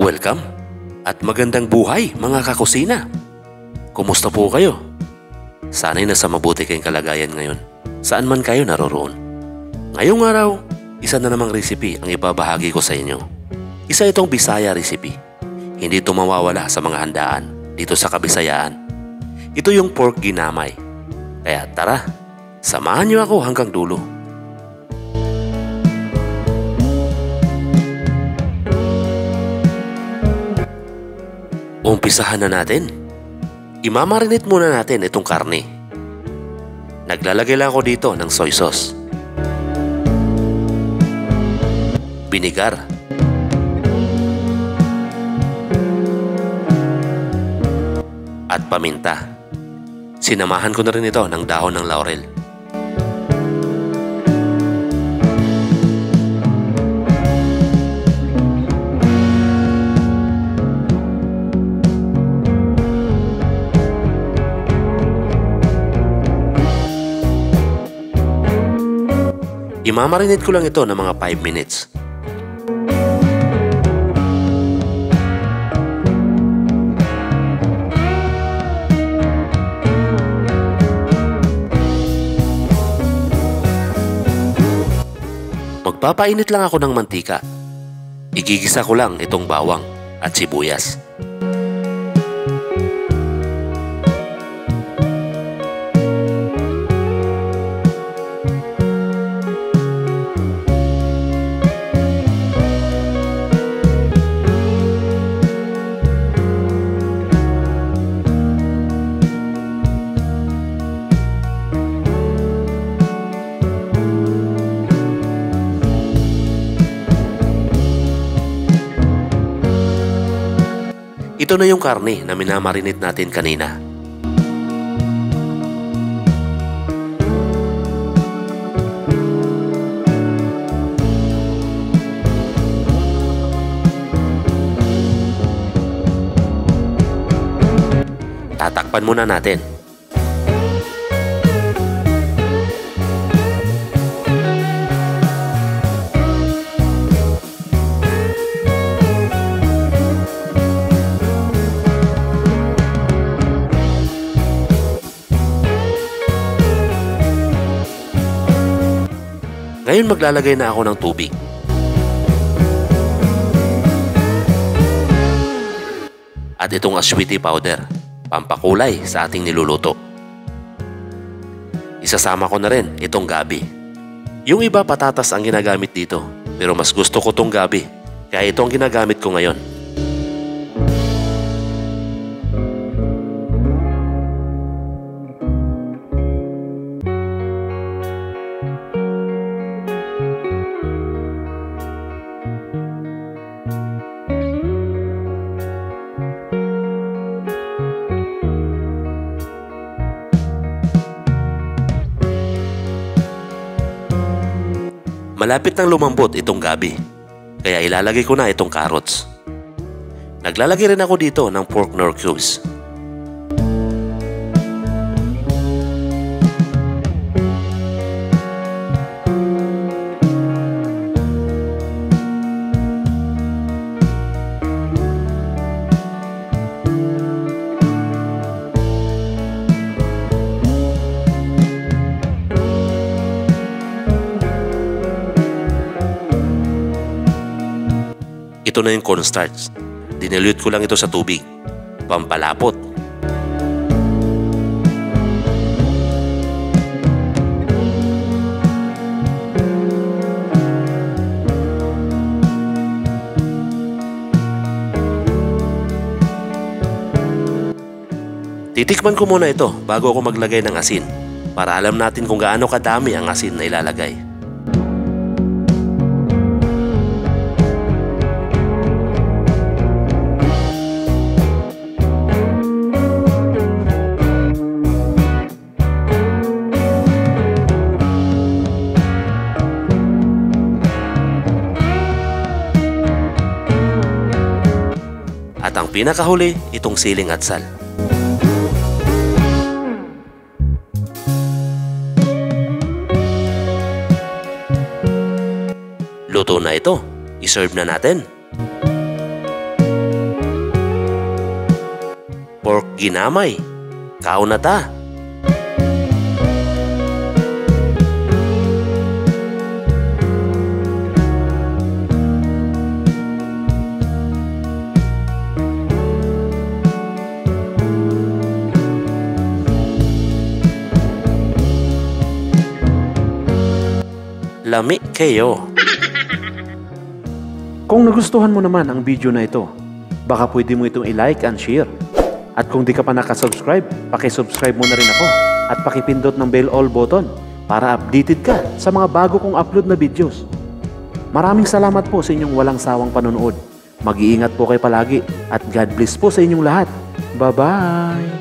Welcome at magandang buhay mga kakusina. Kumusta po kayo? Sana'y nasa mabuti kayong kalagayan ngayon, saan man kayo naroroon. Ngayong araw, isa na namang recipe ang ibabahagi ko sa inyo. Isa itong Bisaya recipe. Hindi ito mawawala sa mga handaan dito sa Kabisayaan. Ito yung pork ginamay. Kaya tara, samahan niyo ako hanggang dulo. Umpisahan na natin. Imamarinate muna natin itong karne. Naglalagay lang ako dito ng soy sauce, binigar, at paminta. Sinamahan ko na rin ito ng dahon ng laurel. Imamarinate ko lang ito ng mga 5 minutes. Magpapainit lang ako ng mantika. Igigisa ko lang itong bawang at sibuyas. Ito na yung karne na minamarinate natin kanina. Tatakpan muna natin. Ngayon maglalagay na ako ng tubig. At itong aswiti powder, pampakulay sa ating niluluto. Isasama ko na rin itong gabi. Yung iba patatas ang ginagamit dito, pero mas gusto ko itong gabi, kaya ito ang ginagamit ko ngayon. Malapit nang lumambot itong gabi, kaya ilalagay ko na itong carrots. Naglalagay rin ako dito ng pork nor cubes. Ito na yung cornstarch. Dinilute ko lang ito sa tubig. Pampalapot. Titikman ko muna ito bago ako maglagay ng asin para alam natin kung gaano kadami ang asin na ilalagay. At ang pinakahuli, itong siling at sal. Luto na ito. I-serve na natin. ginamay, kaunata. Lami kayo. Kung nagustuhan mo naman ang video na ito, baka pwede mo itong i-like and share. At kung di ka pa nakasubscribe, paki-subscribe mo na rin ako at pakipindot ng bell all button para updated ka sa mga bago kong upload na videos. Maraming salamat po sa inyong walang sawang panonood. Mag-iingat po kayo palagi at God bless po sa inyong lahat. Bye-bye!